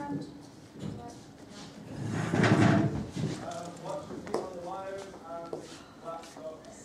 hand. What you see on the wires and laptops.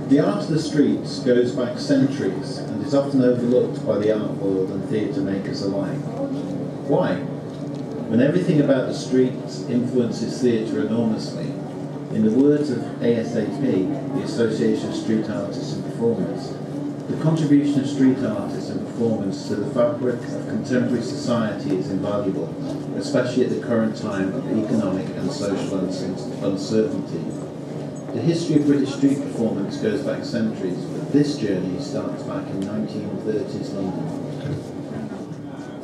The art of the streets goes back centuries and is often overlooked by the art world and theatre makers alike. Why? When everything about the streets influences theatre enormously, in the words of ASAP, the Association of Street Artists and Performers, the contribution of street artists and performers to the fabric of contemporary society is invaluable, especially at the current time of economic and social uncertainty. The history of British street performance goes back centuries, but this journey starts back in 1930s London.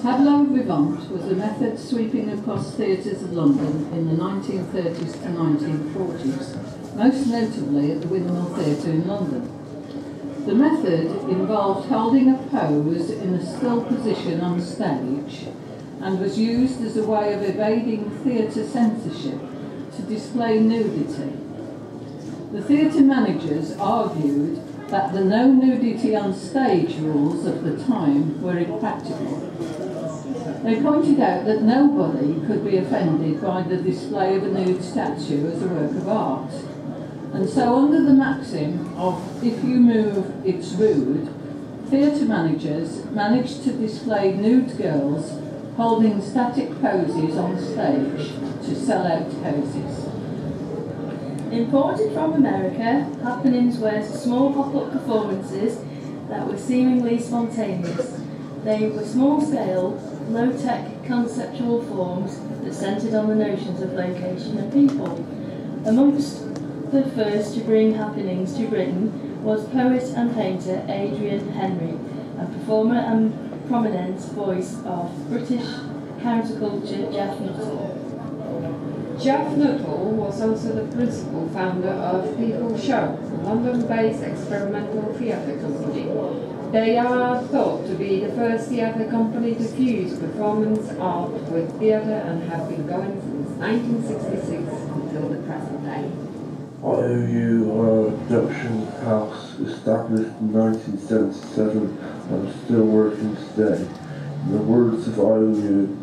Tableau vivant was a method sweeping across theatres of London in the 1930s to 1940s, most notably at the Windmill Theatre in London. The method involved holding a pose in a still position on stage and was used as a way of evading theatre censorship to display nudity. The theatre managers argued that the no nudity on stage rules of the time were impractical. They pointed out that nobody could be offended by the display of a nude statue as a work of art. And so under the maxim of if you move, it's rude, theatre managers managed to display nude girls holding static poses on stage to sell out houses. Imported from America, happenings were small pop-up performances that were seemingly spontaneous. They were small-scale, low-tech conceptual forms that centred on the notions of location and people. Amongst the first to bring happenings to Britain was poet and painter Adrian Henry, a performer and prominent voice of British counterculture Jeff Nuttall. Jeff Nuttall was also the principal founder of People Show, a London-based experimental theatre company. They are thought to be the first theatre company to fuse performance art with theatre and have been going since 1966 until the present day. IOU are a production house established in 1977 and still working today. In the words of IOU,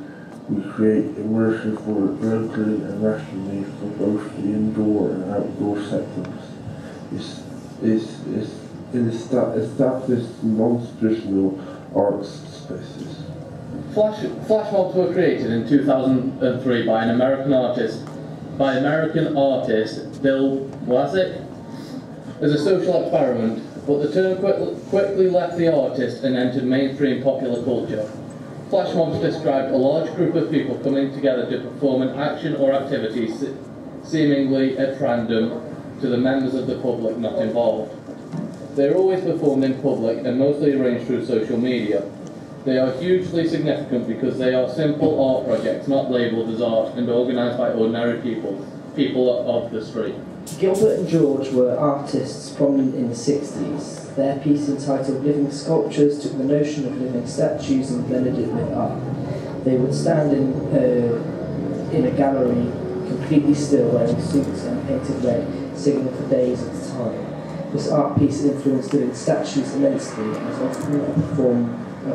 we create immersive work locally and nationally for both the indoor and outdoor settings. It's established non-traditional arts spaces. Flash mobs were created in 2003 by American artist Bill Blazek as a social experiment, but the term quickly left the artist and entered mainstream popular culture. Flash mobs described a large group of people coming together to perform an action or activity seemingly at random to the members of the public not involved. They are always performed in public and mostly arranged through social media. They are hugely significant because they are simple art projects not labelled as art and organised by ordinary people of the street. Gilbert and George were artists prominent in the 60s. Their piece entitled Living Sculptures took the notion of living statues and blended it with art. They would stand in a gallery completely still, wearing suits and painted red, singing for days at a time. This art piece influenced living statues immensely and was often a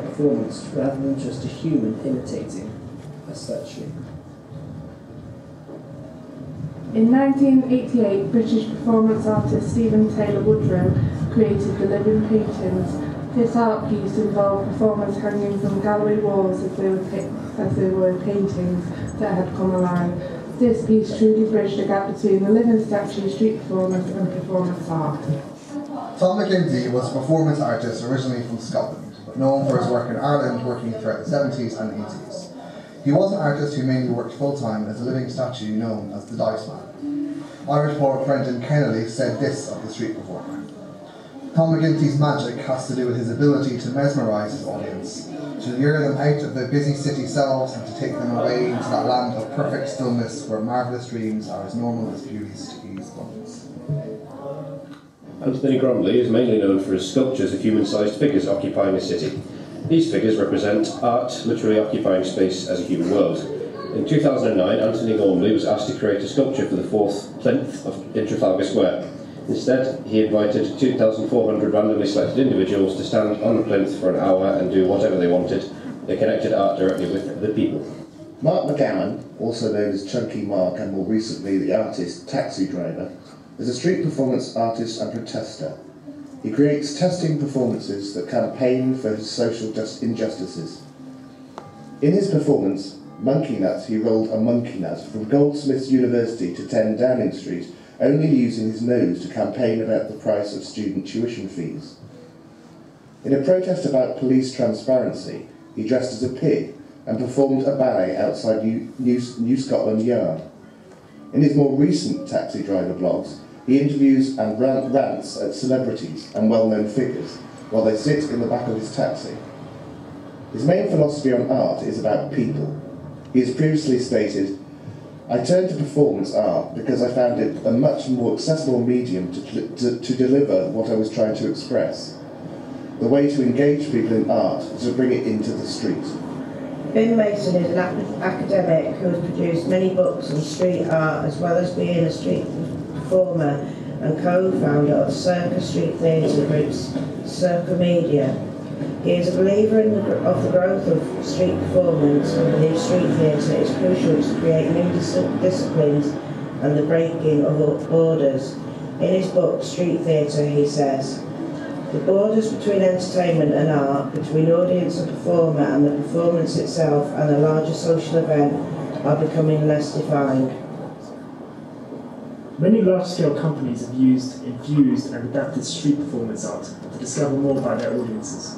performance rather than just a human imitating a statue. In 1988, British performance artist Stephen Taylor Woodrow created the Living Paintings. This art piece involved performers hanging from gallery walls as they were paintings that had come alive. This piece truly bridged the gap between the living statue, street performance and performance art. Tom McGinty was a performance artist originally from Scotland, but known for his work in Ireland working throughout the 70s and 80s. He was an artist who mainly worked full-time as a living statue known as the Dice Man. Irish poet Brendan Kennelly said this of the street performer: Tom McGinty's magic has to do with his ability to mesmerise his audience, to lure them out of their busy city selves and to take them away into that land of perfect stillness where marvellous dreams are as normal as beauty's buns. Anthony Gromley is mainly known for his sculptures of human-sized figures occupying a city. These figures represent art literally occupying space as a human world. In 2009, Anthony Gormley was asked to create a sculpture for the 4th plinth in Trafalgar Square. Instead, he invited 2,400 randomly selected individuals to stand on the plinth for an hour and do whatever they wanted. They connected art directly with the people. Mark McGowan, also known as Chunky Mark and more recently the artist Taxi Driver, is a street performance artist and protester. He creates testing performances that campaign for his social injustices. In his performance, Monkey Nut, he rolled a monkey nut from Goldsmiths University to 10 Downing Street, only using his nose to campaign about the price of student tuition fees. In a protest about police transparency, he dressed as a pig and performed a ballet outside New Scotland Yard. In his more recent Taxi Driver blogs, he interviews and rants at celebrities and well-known figures while they sit in the back of his taxi. His main philosophy on art is about people. He has previously stated, "I turned to performance art because I found it a much more accessible medium to deliver what I was trying to express. The way to engage people in art is to bring it into the street." Ben Mason is an academic who has produced many books on street art, as well as being a street performer and co-founder of Circa Street Theatre Group's Circa Media. He is a believer of the growth of street performance and believes street theatre is crucial to create new disciplines and the breaking of borders. In his book, Street Theatre, he says, "The borders between entertainment and art, between audience and performer and the performance itself and a larger social event are becoming less defined." Many large-scale companies have infused and adapted street performance art to discover more about their audiences.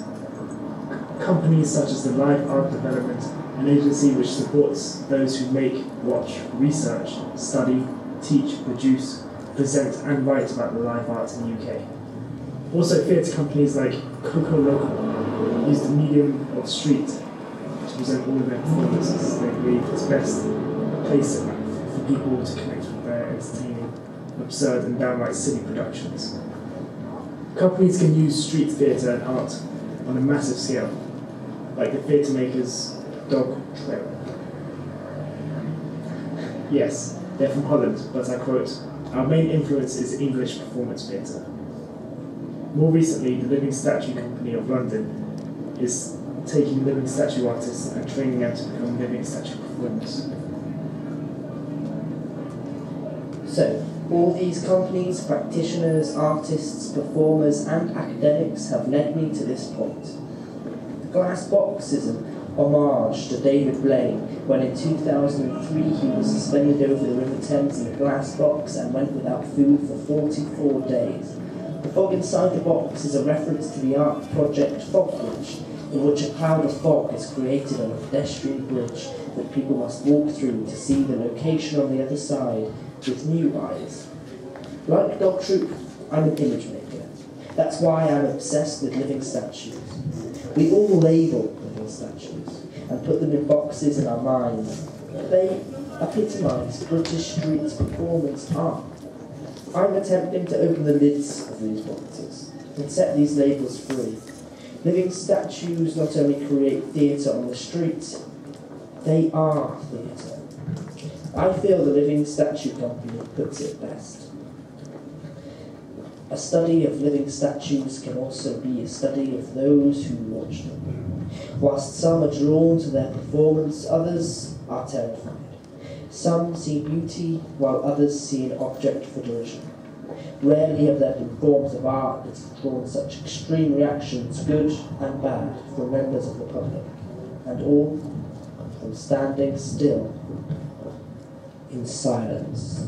Companies such as the Live Art Development, an agency which supports those who make, watch, research, study, teach, produce, present and write about the live art in the UK. Also, theatre companies like Coco Loco use the medium of street to present all of their performances. They believe it's best place for people to connect with their entertaining, absurd and downright silly productions. Companies can use street theatre and art on a massive scale, like the theatre maker's Dog Trail. Yes, they're from Holland, but I quote, "Our main influence is English performance theatre." More recently, the Living Statue Company of London is taking living statue artists and training them to become living statue performers. So, all these companies, practitioners, artists, performers and academics have led me to this point. The glass box is an homage to David Blaine when in 2003 he was suspended over the River Thames in a glass box and went without food for 44 days. The fog inside the box is a reference to the art project Fog Bridge, in which a cloud of fog is created on a pedestrian bridge that people must walk through to see the location on the other side with new eyes. Like Dog Troop, I'm an image maker. That's why I'm obsessed with living statues. We all label living statues and put them in boxes in our minds. They epitomise British street performance art. I'm attempting to open the lids of these boxes and set these labels free. Living statues not only create theatre on the street, they are theatre. I feel the Living Statue Company puts it best. A study of living statues can also be a study of those who watch them. Whilst some are drawn to their performance, others are terrified. Some see beauty, while others see an object for derision. Rarely have there been forms of art that have drawn such extreme reactions, good and bad, from members of the public, and all from standing still. in silence.